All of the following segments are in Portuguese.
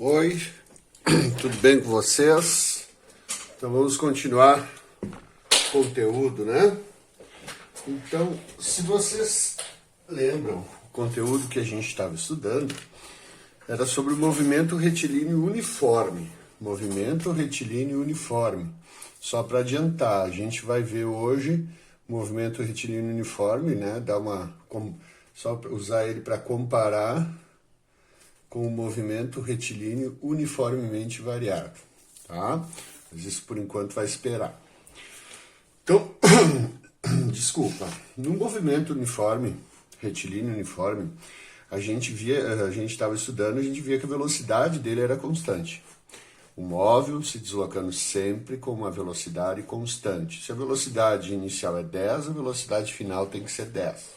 Oi, tudo bem com vocês? Então vamos continuar o conteúdo, né? Então, se vocês lembram, o conteúdo que a gente estava estudando era sobre o movimento retilíneo uniforme. Movimento retilíneo uniforme. Só para adiantar, a gente vai ver hoje o movimento retilíneo uniforme, né? Só usar ele para comparar com o movimento retilíneo uniformemente variado, tá? Mas isso por enquanto vai esperar. Então, desculpa, no movimento uniforme, retilíneo uniforme, a gente estava estudando, a gente via que a velocidade dele era constante. O móvel se deslocando sempre com uma velocidade constante. Se a velocidade inicial é 10, a velocidade final tem que ser 10.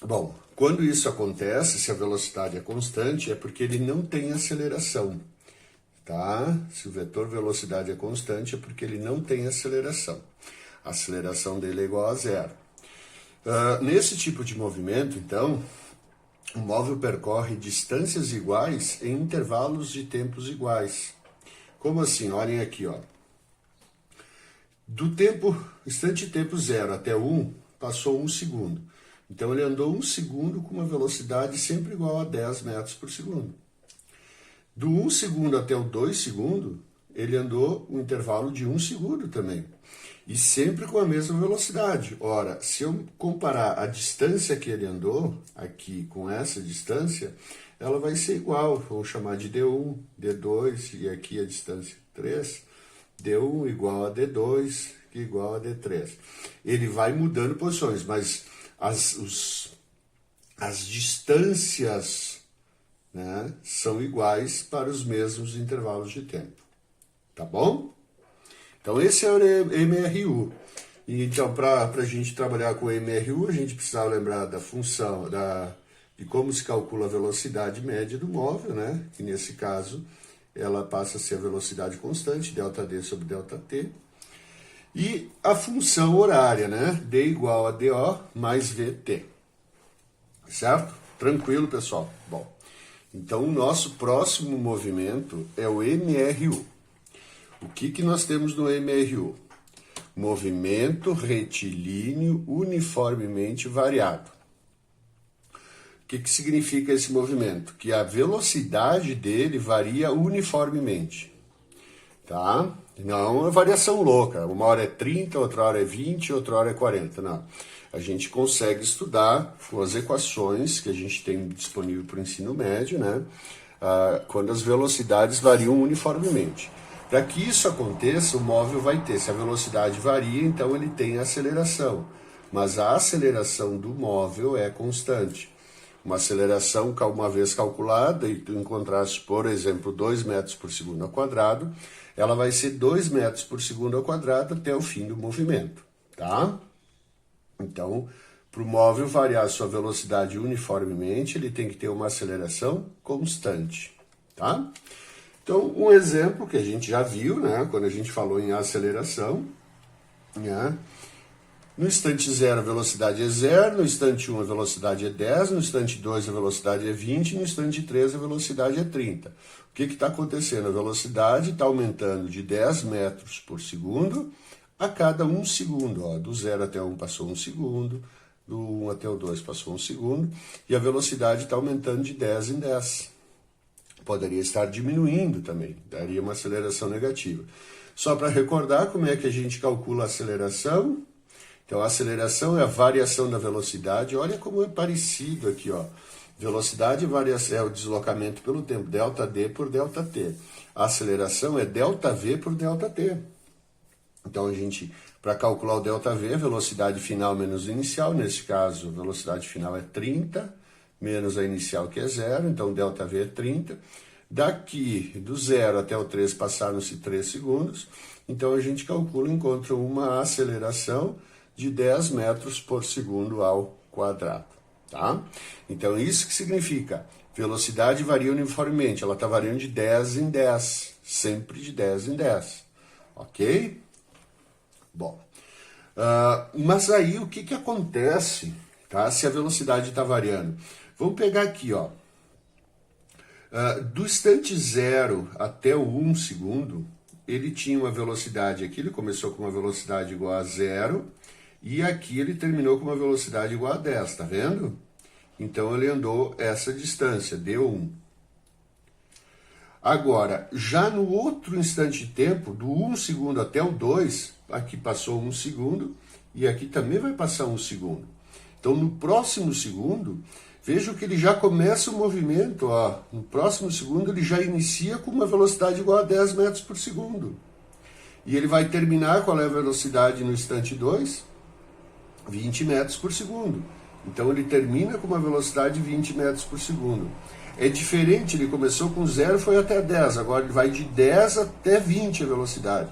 Bom, quando isso acontece, se a velocidade é constante, é porque ele não tem aceleração, tá? Se o vetor velocidade é constante, é porque ele não tem aceleração. A aceleração dele é igual a zero. Nesse tipo de movimento, então, o móvel percorre distâncias iguais em intervalos de tempos iguais. Como assim? Olhem aqui, ó. Do instante de tempo 0 até 1, passou 1 segundo. Então, ele andou 1 segundo com uma velocidade sempre igual a 10 metros por segundo. Do 1 segundo até o 2 segundos, ele andou um intervalo de 1 segundo também. E sempre com a mesma velocidade. Ora, se eu comparar a distância que ele andou, aqui com essa distância, ela vai ser igual. Vamos chamar de D1, D2, e aqui a distância 3. D1 igual a D2, que igual a D3. Ele vai mudando posições, mas as distâncias, né, são iguais para os mesmos intervalos de tempo. Tá bom? Então, esse é o MRU. E, então, para a gente trabalhar com o MRU, a gente precisava lembrar da função, de como se calcula a velocidade média do móvel, né? Que, nesse caso, ela passa a ser a velocidade constante, ΔD sobre ΔT. E a função horária, né? D igual a DO mais VT. Certo? Tranquilo, pessoal? Bom, então o nosso próximo movimento é o MRU. O que nós temos no MRU? Movimento retilíneo uniformemente variado. O que significa esse movimento? Que a velocidade dele varia uniformemente. Tá? Não é uma variação louca. Uma hora é 30, outra hora é 20, outra hora é 40. Não. A gente consegue estudar com as equações que a gente tem disponível para o ensino médio, né? Quando as velocidades variam uniformemente. Para que isso aconteça, o móvel vai ter, se a velocidade varia, então ele tem aceleração. Mas a aceleração do móvel é constante. Uma aceleração, uma vez calculada, e tu encontraste, por exemplo, 2 metros por segundo ao quadrado, ela vai ser 2 metros por segundo ao quadrado até o fim do movimento, tá? Então, para o móvel variar sua velocidade uniformemente, ele tem que ter uma aceleração constante, tá? Então, um exemplo que a gente já viu, né, quando a gente falou em aceleração, né? No instante 0 a velocidade é 0, no instante 1 a velocidade é 10, no instante 2 a velocidade é 20, no instante 3 a velocidade é 30. O que está acontecendo? A velocidade está aumentando de 10 metros por segundo a cada 1 segundo. Ó, do 0 até 1 passou 1 segundo, do 1 até o 2 passou 1 segundo, e a velocidade está aumentando de 10 em 10. Poderia estar diminuindo também, daria uma aceleração negativa. Só para recordar como é que a gente calcula a aceleração. Então, a aceleração é a variação da velocidade. Olha como é parecido aqui, ó. Velocidade e variação é o deslocamento pelo tempo, ΔD por ΔT. A aceleração é ΔV por ΔT. Então, para calcular o ΔV, a velocidade final menos inicial, nesse caso, a velocidade final é 30, menos a inicial, que é 0, então ΔV é 30. Daqui, do 0 até o 3, passaram-se 3 segundos. Então, a gente calcula e encontra uma aceleração de 10 metros por segundo ao quadrado, tá? Então, isso que significa, velocidade varia uniformemente, ela está variando de 10 em 10, sempre de 10 em 10, ok? Bom, mas aí o que acontece, tá? Se a velocidade está variando? Vamos pegar aqui, ó. Do instante 0 até o 1 segundo, ele tinha uma velocidade aqui, ele começou com uma velocidade igual a 0, e aqui ele terminou com uma velocidade igual a 10, tá vendo? Então ele andou essa distância, d1. Agora, já no outro instante de tempo, do 1 segundo até o 2, aqui passou 1 segundo, e aqui também vai passar 1 segundo. Então, no próximo segundo, veja que ele já começa o movimento, ó. No próximo segundo ele já inicia com uma velocidade igual a 10 metros por segundo. E ele vai terminar, qual é a velocidade no instante 2? 20 metros por segundo. Então ele termina com uma velocidade de 20 metros por segundo. É diferente, ele começou com 0 e foi até 10, agora ele vai de 10 até 20 a velocidade.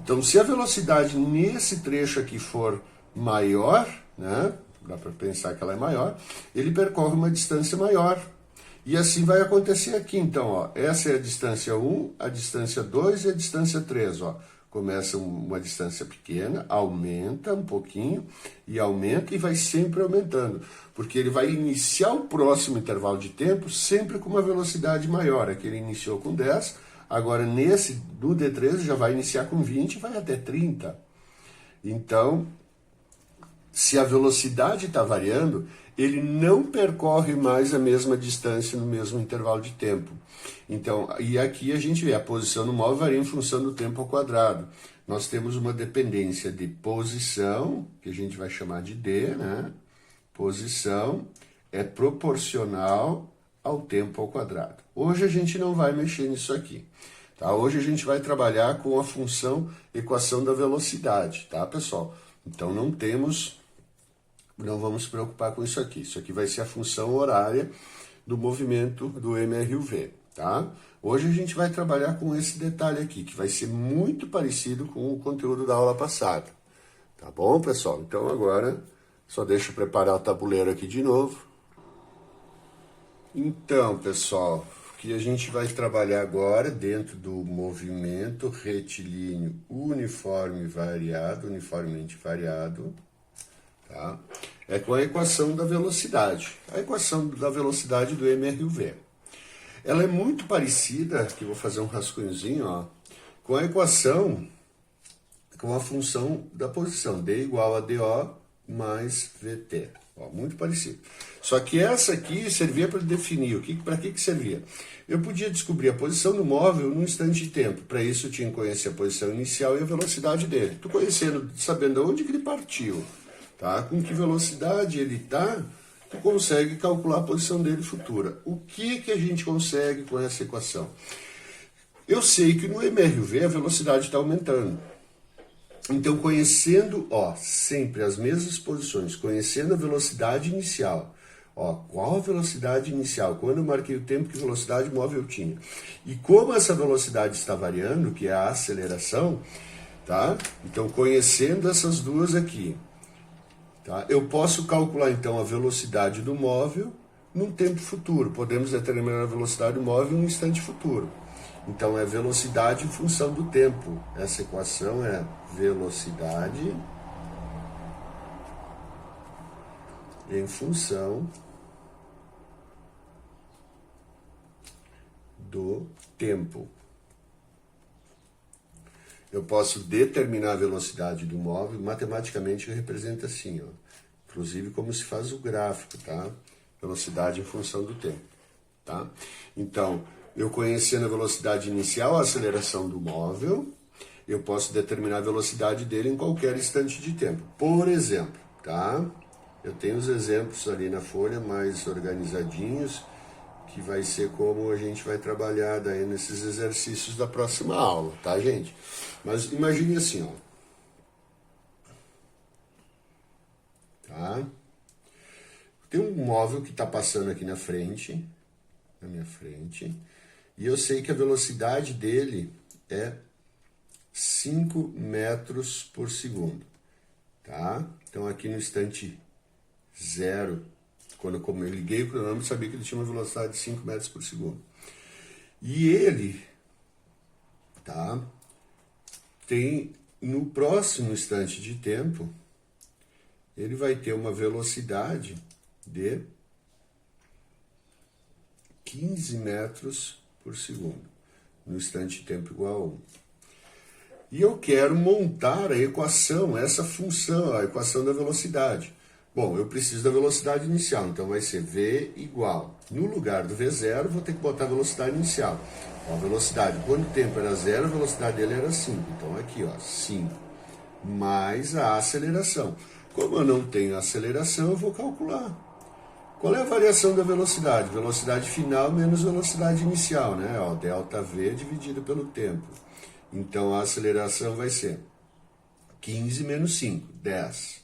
Então se a velocidade nesse trecho aqui for maior, né, dá para pensar que ela é maior, ele percorre uma distância maior. E assim vai acontecer aqui, então, ó, essa é a distância 1, a distância 2 e a distância 3, ó. Começa uma distância pequena, aumenta um pouquinho, e aumenta e vai sempre aumentando, porque ele vai iniciar o próximo intervalo de tempo sempre com uma velocidade maior. Aqui ele iniciou com 10, agora nesse do D13 já vai iniciar com 20 e vai até 30. Então, se a velocidade está variando, ele não percorre mais a mesma distância no mesmo intervalo de tempo. Então, e aqui a gente vê, a posição do móvel varia em função do tempo ao quadrado. Nós temos uma dependência de posição, que a gente vai chamar de D, né? Posição é proporcional ao tempo ao quadrado. Hoje a gente não vai mexer nisso aqui, tá? Hoje a gente vai trabalhar com a função equação da velocidade, tá, pessoal? Então não vamos se preocupar com isso aqui. Isso aqui vai ser a função horária do movimento do MRUV, tá? Hoje a gente vai trabalhar com esse detalhe aqui, que vai ser muito parecido com o conteúdo da aula passada. Tá bom, pessoal? Então agora, só deixa eu preparar o tabuleiro aqui de novo. Então, pessoal, o que a gente vai trabalhar agora dentro do movimento retilíneo uniformemente variado, tá? É com a equação da velocidade. A equação da velocidade do MRUV. Ela é muito parecida, aqui eu vou fazer um rascunhozinho, ó, com a equação, com a função da posição, D igual a DO mais VT. Ó, muito parecido. Só que essa aqui servia para definir para que servia. Eu podia descobrir a posição do móvel num instante de tempo. Para isso eu tinha que conhecer a posição inicial e a velocidade dele. Tu conhecendo, sabendo onde que ele partiu, tá? Com que velocidade ele está, tu consegue calcular a posição dele futura. O que a gente consegue com essa equação? Eu sei que no MRUV a velocidade está aumentando. Então, conhecendo, ó, sempre as mesmas posições, conhecendo a velocidade inicial, ó, qual a velocidade inicial, quando eu marquei o tempo, que velocidade móvel eu tinha. E como essa velocidade está variando, que é a aceleração, tá? Então, conhecendo essas duas aqui, tá? Eu posso calcular, então, a velocidade do móvel num tempo futuro. Podemos determinar a velocidade do móvel em um instante futuro. Então, é velocidade em função do tempo. Essa equação é velocidade em função do tempo. Eu posso determinar a velocidade do móvel, matematicamente representa assim, ó. Inclusive como se faz o gráfico, tá? Velocidade em função do tempo, tá? Então, eu conhecendo a velocidade inicial, a aceleração do móvel, eu posso determinar a velocidade dele em qualquer instante de tempo. Por exemplo, tá? Eu tenho os exemplos ali na folha mais organizadinhos, que vai ser como a gente vai trabalhar daí nesses exercícios da próxima aula, tá, gente? Mas imagine assim, ó. Tá? Tem um móvel que está passando aqui na minha frente, e eu sei que a velocidade dele é 5 metros por segundo, tá? Então aqui no instante 0, quando eu liguei o cronômetro, sabia que ele tinha uma velocidade de 5 metros por segundo. E ele, tá? Tem, no próximo instante de tempo, ele vai ter uma velocidade de 15 metros por segundo, no instante de tempo igual a 1. E eu quero montar a equação, essa função, a equação da velocidade. Bom, eu preciso da velocidade inicial, então vai ser V igual. No lugar do V0, vou ter que botar a velocidade inicial. Ó, a velocidade, quando o tempo era 0, a velocidade dele era 5. Então aqui, ó, 5. Mais a aceleração. Como eu não tenho aceleração, eu vou calcular. Qual é a variação da velocidade? Velocidade final menos velocidade inicial, né? Ó, ΔV dividido pelo tempo. Então a aceleração vai ser 15 menos 5, 10.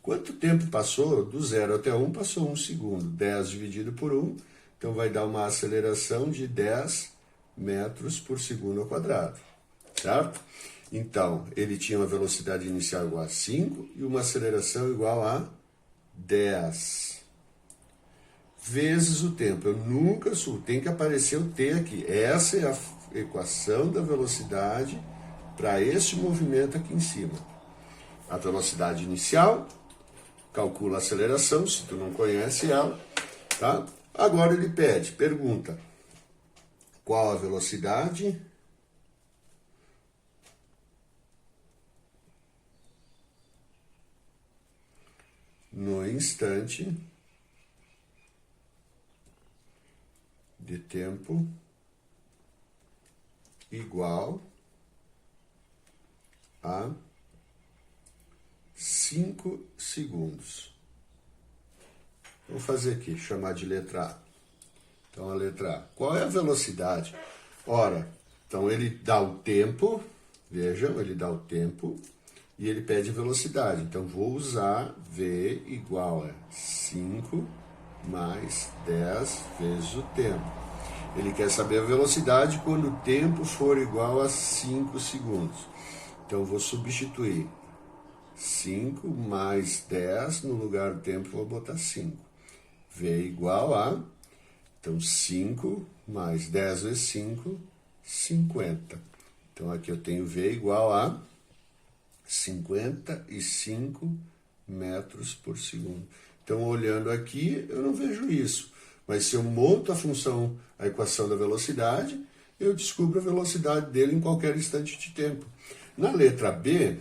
Quanto tempo passou? Do 0 até 1 passou 1 segundo. 10 dividido por 1, então vai dar uma aceleração de 10 metros por segundo ao quadrado, certo? Então, ele tinha uma velocidade inicial igual a 5 e uma aceleração igual a 10 vezes o tempo. Eu nunca subo, tem que aparecer o t aqui. Essa é a equação da velocidade para este movimento aqui em cima. A velocidade inicial, calcula a aceleração, se tu não conhece ela, tá? Agora ele pede, pergunta, qual a velocidade no instante de tempo igual a 5 segundos. Vou fazer aqui, chamar de letra A. Então, a letra A. Qual é a velocidade? Ora, então ele dá o tempo, vejam, ele dá o tempo e ele pede velocidade. Então, vou usar V igual a 5 mais 10 vezes o tempo. Ele quer saber a velocidade quando o tempo for igual a 5 segundos. Então, vou substituir 5 mais 10, no lugar do tempo vou botar 5. V igual a, então 5 mais 10 vezes 5, 50. Então aqui eu tenho V igual a 55 metros por segundo. Então olhando aqui eu não vejo isso, mas se eu monto a função, a equação da velocidade, eu descubro a velocidade dele em qualquer instante de tempo. Na letra B,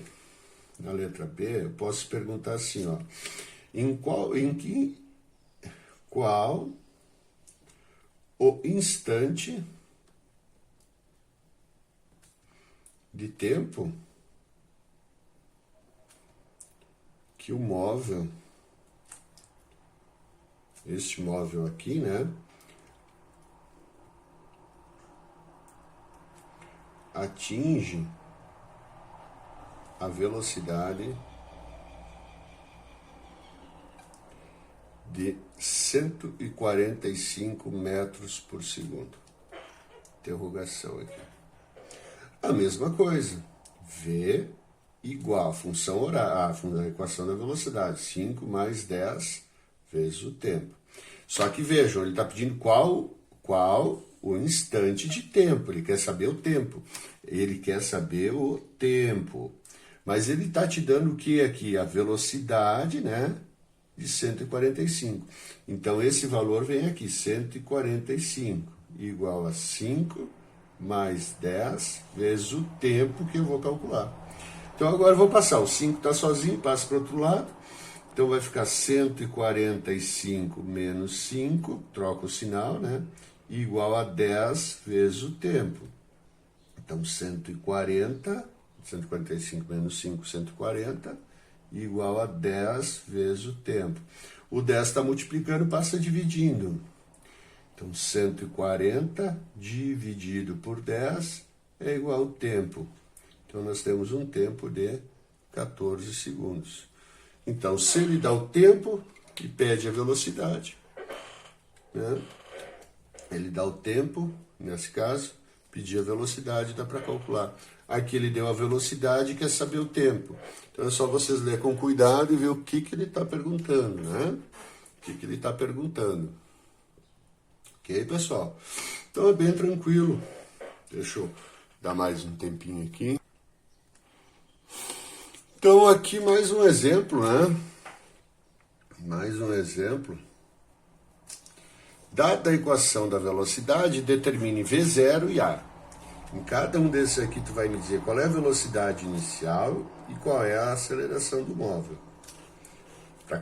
eu posso perguntar assim, ó, qual o instante de tempo que o móvel, este móvel aqui, né, atinge a velocidade de 145 metros por segundo. Interrogação aqui. A mesma coisa. V igual a função horária, a equação da velocidade. 5 mais 10 vezes o tempo. Só que vejam, ele está pedindo qual o instante de tempo. Ele quer saber o tempo. Ele quer saber o tempo. Mas ele está te dando o que aqui? A velocidade, né? De 145. Então, esse valor vem aqui, 145, igual a 5 mais 10 vezes o tempo que eu vou calcular. Então, agora eu vou passar. O 5 está sozinho, passa para o outro lado. Então, vai ficar 145 menos 5, troca o sinal, né? Igual a 10 vezes o tempo. Então, 145 menos 5, 140, igual a 10 vezes o tempo. O 10 está multiplicando, passa dividindo. Então, 140 dividido por 10 é igual ao tempo. Então, nós temos um tempo de 14 segundos. Então, se ele dá o tempo e pede a velocidade, né? Ele dá o tempo, nesse caso, pedir a velocidade, dá para calcular. Aqui ele deu a velocidade e quer saber o tempo. Então é só vocês lerem com cuidado e ver o que ele está perguntando, né? O que ele está perguntando. Ok, pessoal? Então é bem tranquilo. Deixa eu dar mais um tempinho aqui. Então aqui mais um exemplo, né? Mais um exemplo Dada a equação da velocidade, determine V0 e A. Em cada um desses aqui, tu vai me dizer qual é a velocidade inicial e qual é a aceleração do móvel. Para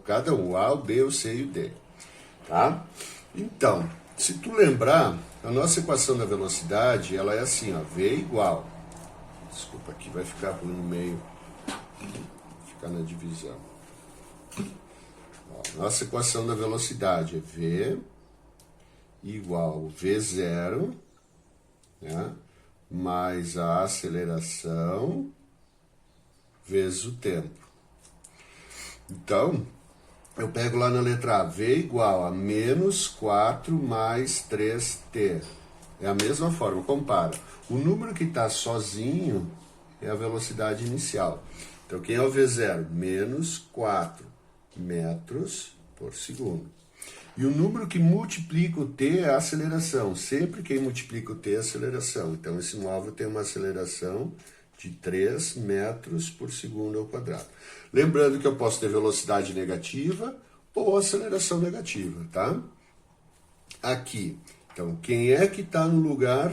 cada um, o A, o B, o C e o D. Tá? Então, se tu lembrar, a nossa equação da velocidade, ela é assim, ó, V igual. Desculpa, aqui vai ficar ruim no meio. Ficar na divisão. Ó, nossa equação da velocidade é V igual V0, né, mais a aceleração vezes o tempo. Então, eu pego lá na letra A, V igual a menos 4 mais 3t. É a mesma forma, compara. O número que está sozinho é a velocidade inicial. Então, quem é o V0? Menos 4 metros por segundo. E o número que multiplica o t é a aceleração. Sempre quem multiplica o t é a aceleração. Então, esse móvel tem uma aceleração de 3 metros por segundo ao quadrado. Lembrando que eu posso ter velocidade negativa ou aceleração negativa, tá? Aqui. Então, quem é que está no lugar...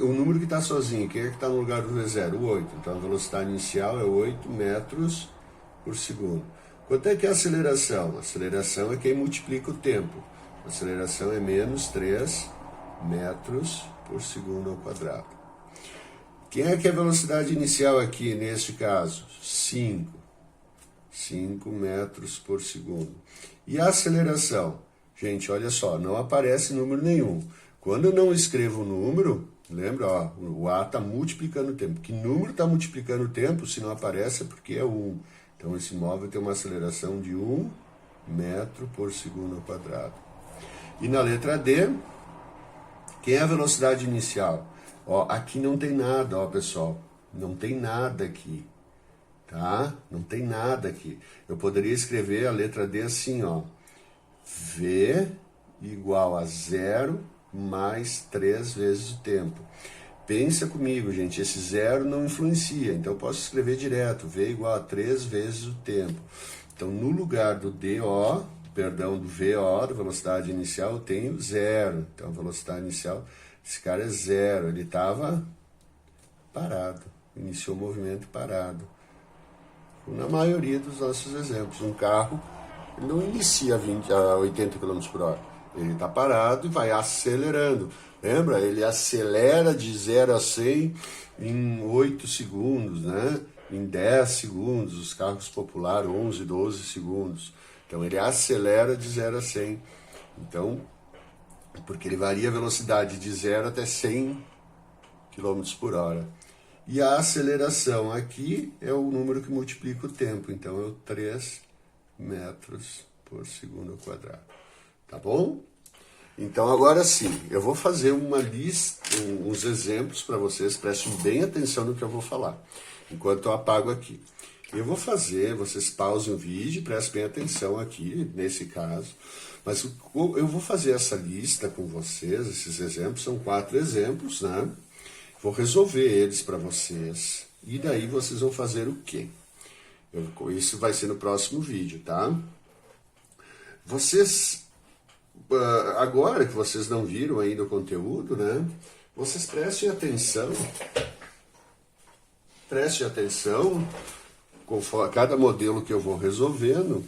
o número que está sozinho, quem é que está no lugar do V0? O 8. Então, a velocidade inicial é 8 metros por segundo. Quanto é que é a aceleração? A aceleração é quem multiplica o tempo. A aceleração é menos 3 metros por segundo ao quadrado. Quem é que é a velocidade inicial aqui, neste caso? 5 metros por segundo. E a aceleração? Gente, olha só, não aparece número nenhum. Quando eu não escrevo o número, lembra, ó, o A está multiplicando o tempo. Que número está multiplicando o tempo? Se não aparece é porque é 1. Então, esse móvel tem uma aceleração de 1 metro por segundo ao quadrado. E na letra D, quem é a velocidade inicial? Ó, aqui não tem nada, ó, pessoal. Não tem nada aqui, tá? Não tem nada aqui. Eu poderia escrever a letra D assim, ó. V igual a 0 mais 3 vezes o tempo. Pensa comigo, gente, esse zero não influencia, então eu posso escrever direto, V igual a 3 vezes o tempo. Então, no lugar do DO, do VO, da velocidade inicial, eu tenho 0. Então, a velocidade inicial, esse cara é 0, ele estava parado, iniciou o movimento parado. Na maioria dos nossos exemplos, um carro não inicia a 80 km por hora, ele está parado e vai acelerando. Lembra? Ele acelera de 0 a 100 em 8 segundos, né? Em 10 segundos, os carros populares 11, 12 segundos. Então ele acelera de 0 a 100. Então, porque ele varia a velocidade de 0 até 100 km por hora. E a aceleração aqui é o número que multiplica o tempo. Então é o 3 metros por segundo ao quadrado. Tá bom? Então, agora sim, eu vou fazer uma lista, uns exemplos para vocês, prestem bem atenção no que eu vou falar, enquanto eu apago aqui. Eu vou fazer, vocês pausem o vídeo, prestem bem atenção aqui, nesse caso, mas eu vou fazer essa lista com vocês, esses exemplos, são 4 exemplos, né? Vou resolver eles para vocês, e daí vocês vão fazer o quê? Isso vai ser no próximo vídeo, tá? Agora que vocês não viram ainda o conteúdo, né? Vocês prestem atenção conforme cada modelo que eu vou resolvendo,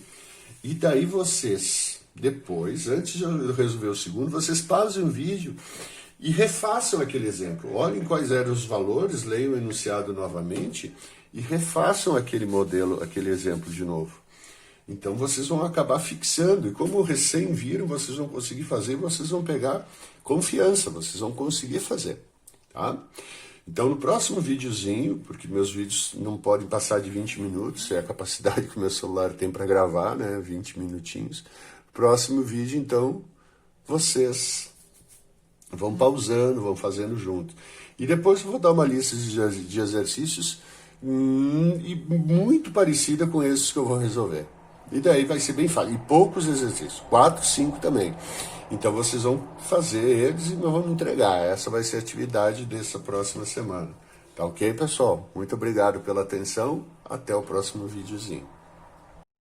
e daí vocês, depois, antes de eu resolver o segundo, vocês pausem o vídeo e refaçam aquele exemplo. Olhem quais eram os valores, leiam o enunciado novamente e refaçam aquele modelo, aquele exemplo de novo. Então, vocês vão acabar fixando, e como recém viram, vocês vão conseguir fazer, vocês vão pegar confiança, vocês vão conseguir fazer, tá? Então, no próximo videozinho, porque meus vídeos não podem passar de 20 minutos, é a capacidade que o meu celular tem para gravar, né, 20 minutinhos. Próximo vídeo, então, vocês vão pausando, vão fazendo junto. E depois eu vou dar uma lista de exercícios e muito parecida com esses que eu vou resolver. E daí vai ser bem fácil. E poucos exercícios, 4, 5 também. Então vocês vão fazer eles e vão me entregar. Essa vai ser a atividade dessa próxima semana. Tá ok, pessoal? Muito obrigado pela atenção. Até o próximo videozinho.